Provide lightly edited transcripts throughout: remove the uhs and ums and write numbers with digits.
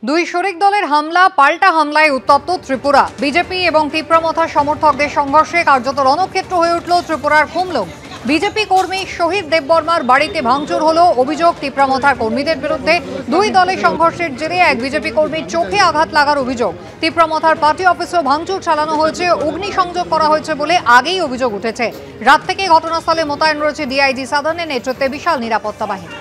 দুই শরিক দলের হামলা পাল্টা হামলায় উত্তপ্ত ত্রিপুরা। বিজেপি এবং তীব্রমথার সমর্থকদের সংঘর্ষে কার্যত রণক্ষেত্র হয়ে উঠল ত্রিপুরার খুমলুং। বিজেপি কর্মী শহীদ দেববর্মার বাড়িতে ভাঙচুর হলো। অভিযোগ, তীব্রমথার কর্মীদের বিরুদ্ধে দুই দলের সংঘর্ষের জেরে এক বিজেপি কর্মীর চোখে আঘাত লাগার অভিযোগ। তীব্রমথার পার্টি অফিসেও ভাঙচুর চালানো হয়েছে, অগ্নিসংযোগ করা হয়েছে বলে আগেই অভিযোগ উঠেছে। রাত থেকে ঘটনাস্থলে মোতায়েন রয়েছে ডিআইজি সাধারণের নেতৃত্বে বিশাল নিরাপত্তা বাহিনী।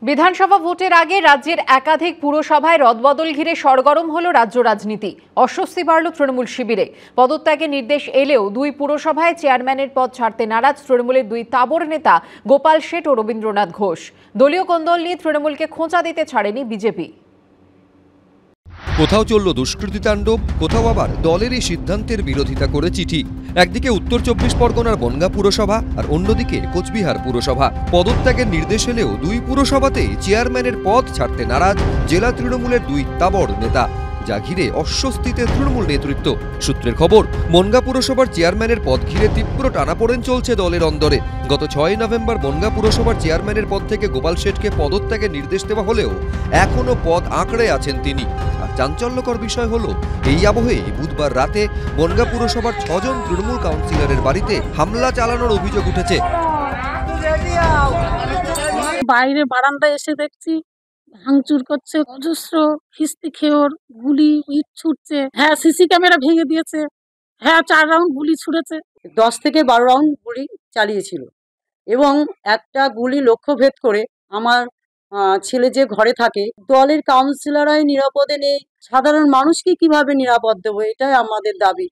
বিধানসভা ভোটের আগে রাজ্যের একাধিক পুরসভায় রদবদল ঘিরে সরগরম হল রাজ্য রাজনীতি। অস্বস্তি বাড়ল তৃণমূল শিবিরে। পদত্যাগের নির্দেশ এলেও দুই পুরসভায় চেয়ারম্যানের পদ ছাড়তে নারাজ তৃণমূলের দুই তাবড় নেতা গোপাল শেঠ ও রবীন্দ্রনাথ ঘোষ। দলীয় কোন্দল নিয়ে তৃণমূলকে খোঁচা দিতে ছাড়েনি বিজেপি। কোথাও চলল দুষ্কৃতী তাণ্ডব, কোথাও আবার দলের এই সিদ্ধান্তের বিরোধিতা করে চিঠি। একদিকে উত্তর 24 পরগনার বনগাঁ পুরসভা আর অন্যদিকে কোচবিহার পুরসভা। পদত্যাগের নির্দেশ এলেও দুই পুরসভাতেই চেয়ারম্যানের পদ ছাড়তে নারাজ জেলা তৃণমূলের দুই তাবড় নেতা, যা ঘিরে অস্বস্তিতে তৃণমূল নেতৃত্ব। সূত্রের খবর, বনগাঁ পুরসভার চেয়ারম্যানের পদ ঘিরে তীব্র টানাপোড়েন চলছে দলের অন্দরে। গত 6 নভেম্বর বনগাঁ পুরসভার চেয়ারম্যানের পদ থেকে গোপাল শেঠকে পদত্যাগের নির্দেশ দেওয়া হলেও এখনও পদ আঁকড়ে আছেন তিনি। আর চাঞ্চল্যকর বিষয় হলো, এই আবহে বুধবার রাতে বনগাঁ পুরসভার 6 জন তৃণমূল কাউন্সিলরের বাড়িতে হামলা চালানোর অভিযোগ উঠেছে। বাইরে বারান্দায় এসে দেখছি ভাঙচুর করছে, অজস্র খিস্তি খেয়োর গুলি ইট ছুটছে। হ্যাঁ, সিসি ক্যামেরা ভেঙে দিয়েছে। হ্যাঁ, 4 রাউন্ড গুলি ছুড়েছে। 10 থেকে 12 রাউন্ড গুলি চালিয়েছিল এবং একটা গুলি লক্ষ্যভেদ করে আমার ছেলে যে ঘরে থাকে। দলের কাউন্সিলররাই নিরাপদে নেই, সাধারণ মানুষকে কিভাবে নিরাপদ দেবো, এটাই আমাদের দাবি।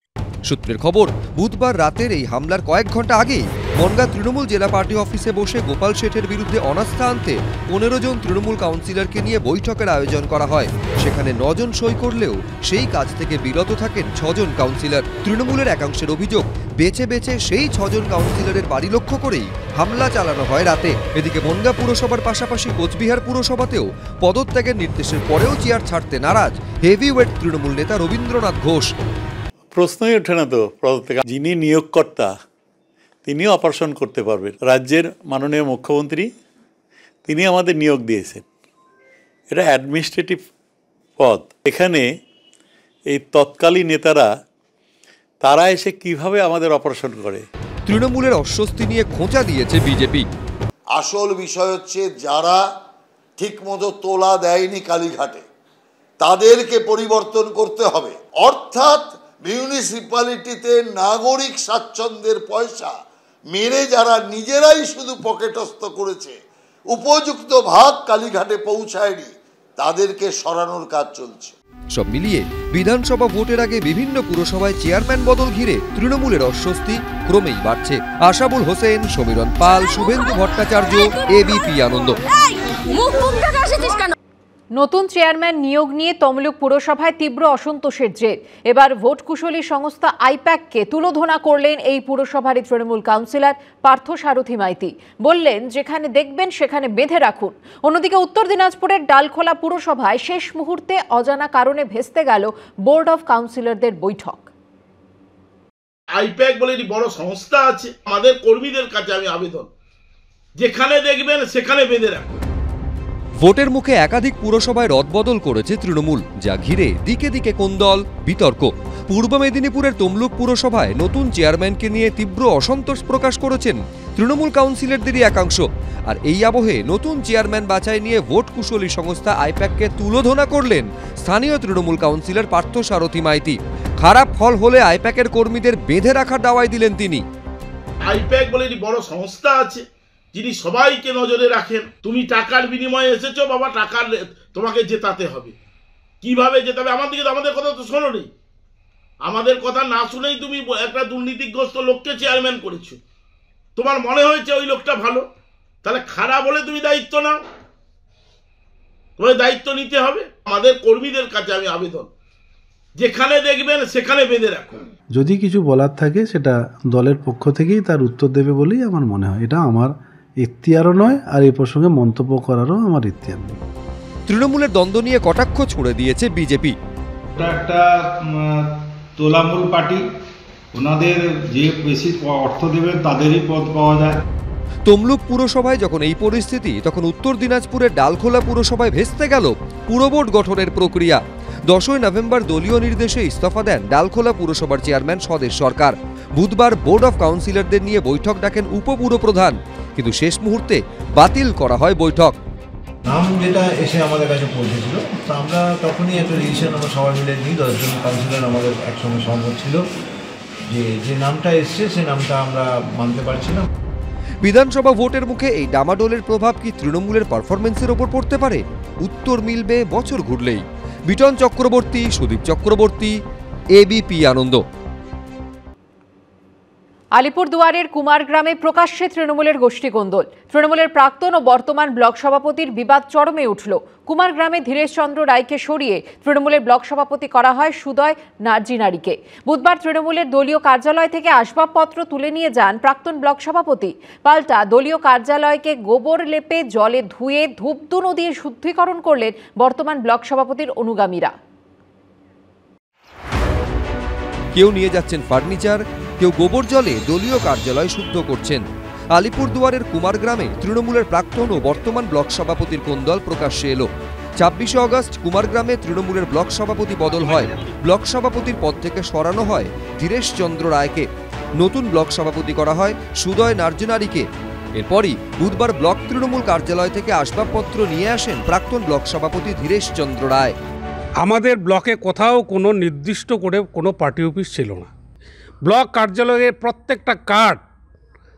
সূত্রের খবর, বুধবার রাতের এই হামলার কয়েক ঘন্টা আগেই বনগাঁ তৃণমূল জেলা পার্টি অফিসে বসে গোপাল শেঠের বিরুদ্ধে অনাস্থা আনতে 15 জন তৃণমূল কাউন্সিলরকে নিয়ে বৈঠকের আয়োজন করা হয়। সেখানে 9 জন সই করলেও সেই কাজ থেকে বিরত থাকেন 6 জন কাউন্সিলর। তৃণমূলের একাংশের অভিযোগ, বেছে বেছে সেই 6 জন কাউন্সিলরের বাড়ি লক্ষ্য করেই হামলা চালানো হয় রাতে। এদিকে বনগাঁ পুরসভার পাশাপাশি কোচবিহার পুরসভাতেও পদত্যাগের নির্দেশের পরেও চেয়ার ছাড়তে নারাজ হেভিওয়েট তৃণমূল নেতা রবীন্দ্রনাথ ঘোষ। প্রশ্নই ওঠে না তো পদত্যাগ। যিনি নিয়োগকর্তা তিনিও অপারেশন করতে পারবেন। রাজ্যের মাননীয় মুখ্যমন্ত্রী তিনি আমাদের নিয়োগ দিয়েছেন, এটা অ্যাডমিনিস্ট্রেটিভ পদ। এখানে এই তৎকালীন নেতারা তারা এসে কিভাবে আমাদের অপারেশন করে। তৃণমূলের অস্বস্তি নিয়ে খোঁচা দিয়েছে বিজেপি। আসল বিষয় হচ্ছে যারা ঠিকমতো তোলা দেয়নি কালীঘাটে তাদেরকে পরিবর্তন করতে হবে। অর্থাৎ মিউনিসিপ্যালিটিতে নাগরিক স্বাচ্ছন্দ্যের পয়সা মেরে যারা নিজেরাই শুধু পকেটস্থ করেছে, উপযুক্ত ভাগ কালীঘাটে পৌঁছায়নি, তাদেরকে সরানোর কাজ চলছে। সব মিলিয়ে বিধানসভা ভোটের আগে বিভিন্ন পুরসভায় চেয়ারম্যান বদল ঘিরে তৃণমূলের অস্বস্তি ক্রমেই বাড়ছে। আশাবুল হোসেন, সমীরণ পাল, শুভেন্দু ভট্টাচার্য, এবিপি আনন্দ। নতুন চেয়ারম্যান নিয়োগ নিয়ে তমলুক পুরসভায় তীব্র অসন্তোষের জের। এবার ভোট কুশলী সংস্থা আইপ্যাককে তুলোধনা করলেন এই পুরসভারই তৃণমূল কাউন্সিলর পার্থ সারথী মাইতি। বললেন, যেখানে দেখবেন সেখানে বেঁধে রাখুন। অন্যদিকে উত্তর দিনাজপুরের ডালখোলা পুরসভায় শেষ মুহূর্তে অজানা কারণে ভেস্তে গেল বোর্ড অফ কাউন্সিলরদের বৈঠক। আইপ্যাক বলে একটি বড় সংস্থা আছে, আমাদের কর্মীদের কাছে আমি আবেদন, যেখানে দেখবেন সেখানে বেঁধে রাখুন। ভোটের মুখে একাধিক পুরসভায় রদবদল করেছে তৃণমূল, যা ঘিরে দিকে দিকে কোন্দল, বিতর্ক। পূর্ব মেদিনীপুরের তমলুক পুরসভায় নতুন চেয়ারম্যানকে নিয়ে তীব্র অসন্তোষ প্রকাশ করেছেন তৃণমূল কাউন্সিলরদেরই একাংশ। আর এই আবহে নতুন চেয়ারম্যান বাছাই নিয়ে ভোট কুশলী সংস্থা আইপ্যাককে তুলোধনা করলেন স্থানীয় তৃণমূল কাউন্সিলর পার্থ সারথী মাইতি। খারাপ ফল হলে আইপ্যাকের কর্মীদের বেঁধে রাখার দাওয়াই দিলেন তিনি। আইপ্যাক বলে একটি বড় সংস্থা আছে, যিনি সবাইকে নজরে রাখেন। তুমি টাকার বিনিময়ে এসেছো বাবা, টাকার তোমাকে জেতাতে হবে। কিভাবে জেতাবে? আমাদের কথা তো শোনোনি। আমাদের কথা না শুনেই তুমি একটা দুর্নীতিগ্রস্ত লোককে চেয়ারম্যান করেছো। তোমার মনে হয়েছে ওই লোকটা ভালো, তাহলে খারাপ হলে তুমি দায়িত্ব নাও। তোমার দায়িত্ব নিতে হবে। আমাদের কর্মীদের কাছে আমি আবেদন, যেখানে দেখবেন সেখানে বেঁধে রাখুন। যদি কিছু বলার থাকে সেটা দলের পক্ষ থেকেই তার উত্তর দেবে বলেই আমার মনে হয়। এটা আমার ইখতিয়ারও নয়, আর এই প্রসঙ্গে মন্তব্য করারও আমার ইখতিয়ার নেই। তৃণমূলের দ্বন্দ্ব নিয়ে কটাক্ষ ছুড়ে দিয়েছে বিজেপি। এটা একটা তোলামূল পার্টি, ওনাদের যে বেশি অর্থ দেবেন তাদেরই পদ পাওয়া যায়। তমলুক পুরসভায় যখন এই পরিস্থিতি, তখন উত্তর দিনাজপুরের ডালখোলা পুরসভায় ভেস্তে গেল পুরবোর্ড গঠনের প্রক্রিয়া। 10ই নভেম্বর দলীয় নির্দেশে ইস্তফা দেন ডালখোলা পুরসভার চেয়ারম্যান স্বদেশ সরকার। বুধবার বোর্ড অফ কাউন্সিলরদের নিয়ে বৈঠক ডাকেন উপপুরপ্রধান, কিন্তু শেষ মুহূর্তে বাতিল করা হয় বৈঠক। নাম যেটা এসে আমাদের কাছে পৌঁছেছিল, তো আমরা তখনই একটা ডিসিশন আমরা সবাই মিলে নিই। 10 জন কাউন্সিলর আমাদের একসঙ্গে সহমত ছিল যে নামটা এসছে সে নামটা আমরা মানতে পারছি না। বিধানসভা ভোটের মুখে এই ডামাডোলের প্রভাব কি তৃণমূলের পারফরমেন্সের ওপর পড়তে পারে? উত্তর মিলবে বছর ঘুরলেই। বিটন চক্রবর্তী, সুদীপ চক্রবর্তী, এবিপি আনন্দ। আলিপুরদুয়ারের কুমারগ্রামে প্রকাশ্যে তৃণমূলের গোষ্ঠীকোন্দল। তৃণমূলের প্রাক্তন ও বর্তমান ব্লক সভাপতির বিবাদ চরমে উঠল। কুমারগ্রামে ধীরেশচন্দ্র রায়কে সরিয়ে তৃণমূলের ব্লক সভাপতি করা হয় সুদয় নার্জিনারিকে। বুধবার তৃণমূলের দলীয় কার্যালয় থেকে আসবাবপত্র তুলে নিয়ে যান প্রাক্তন ব্লক সভাপতি। পাল্টা দলীয় কার্যালয়কে গোবর লেপে জলে ধুয়ে ধূপধুনো দিয়ে শুদ্ধিকরণ করলেন বর্তমান ব্লক সভাপতির অনুগামীরা। কেউ নিয়ে যাচ্ছেন ফার্নিচার, কেউ গোবর জলে দলীয় কার্যালয় শুদ্ধ করছেন। আলিপুরদুয়ারের কুমারগ্রামে তৃণমূলের প্রাক্তন ও বর্তমান ব্লক সভাপতির কোন্দল প্রকাশ্যে এলো। 26শে আগস্ট কুমারগ্রামে তৃণমূলের ব্লক সভাপতি বদল হয়। ব্লক সভাপতির পদ থেকে সরানো হয় ধীরেশচন্দ্র রায়কে। নতুন ব্লক সভাপতি করা হয় সুদয় নার্জিনারিকে। এরপরই বুধবার ব্লক তৃণমূল কার্যালয় থেকে আসবাবপত্র নিয়ে আসেন প্রাক্তন ব্লক সভাপতি ধীরেশচন্দ্র রায়। আমাদের ব্লকে কোথাও কোনো নির্দিষ্ট করে কোনো পার্টি অফিস ছিল না। ব্লক কার্যালয়ের প্রত্যেকটা কার্ড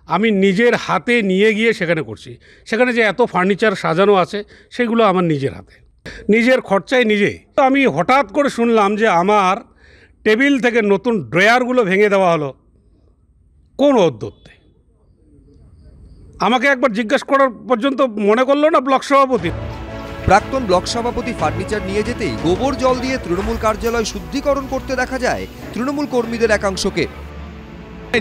আমি নিজের হাতে নিয়ে গিয়ে সেখানে করছি। সেখানে যে এত ফার্নিচার সাজানো আছে সেগুলো আমার নিজের হাতে, নিজের খরচায় নিজেই। তো আমি হঠাৎ করে শুনলাম যে আমার টেবিল থেকে নতুন ড্রয়ারগুলো ভেঙে দেওয়া হলো। কোন উদ্যোগে? আমাকে একবার জিজ্ঞাসা করার পর্যন্ত মনে করলো না ব্লক সভাপতি। প্রাক্তন ব্লক সভাপতি ফার্নিচার নিয়ে যেতেই গোবর জল দিয়ে তৃণমূল কার্যালয় শুদ্ধিকরণ করতে দেখা যায় তৃণমূল কর্মীদের একাংশকে।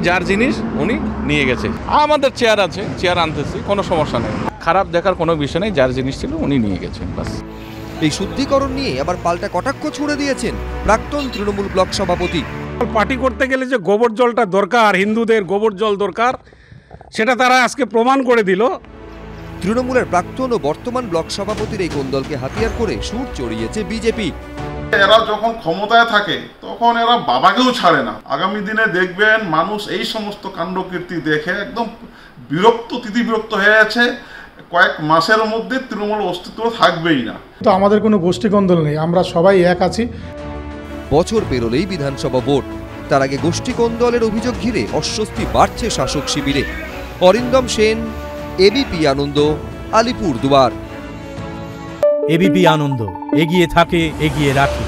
যার জিনিস উনি নিয়ে গেছে। আমাদের চেয়ার আছে, চেয়ার আনতেছি, কোনো সমস্যা নেই। খারাপ দেখার কোনো বিষয় নেই, যার জিনিস ছিল উনি নিয়ে গেছেন, বাস। এই শুদ্ধিকরণ নিয়ে আবার পাল্টা কটাক্ষ ছুড়ে দিয়েছেন প্রাক্তন তৃণমূল ব্লক সভাপতি। পার্টি করতে গেলে যে গোবর জলটা দরকার, হিন্দুদের গোবর জল দরকার, সেটা তারা আজকে প্রমাণ করে দিল। তৃণমূলের প্রাক্তন ও বর্তমান ব্লক সভাপতির এই কোন্দলকে হাতিয়ার করে সুর চড়িয়েছে বিজেপি। এরা যখন ক্ষমতায় থাকে তখন এরা বাবাকেও ছাড়ে না। আগামী দিনে দেখবেন মানুষ এই সমস্ত কাণ্ডকীর্তি দেখে একদম তিতিবিরক্ত হয়ে আছে। কয়েক মাসের মধ্যে তৃণমূল অস্তিত্ব থাকবেই না। তো আমাদের কোনো গোষ্ঠীকন্দল নেই, আমরা সবাই এক আছি। বছর পেরোলেই বিধানসভা ভোট, তার আগে গোষ্ঠীকন্দলের অভিযোগ ঘিরে অস্বস্তি বাড়ছে শাসক শিবিরে। অরিন্দম সেন, এবিপি আনন্দ, আলিপুরদুয়ার। এবিপি আনন্দ, এগিয়ে থাকে, এগিয়ে রাখে।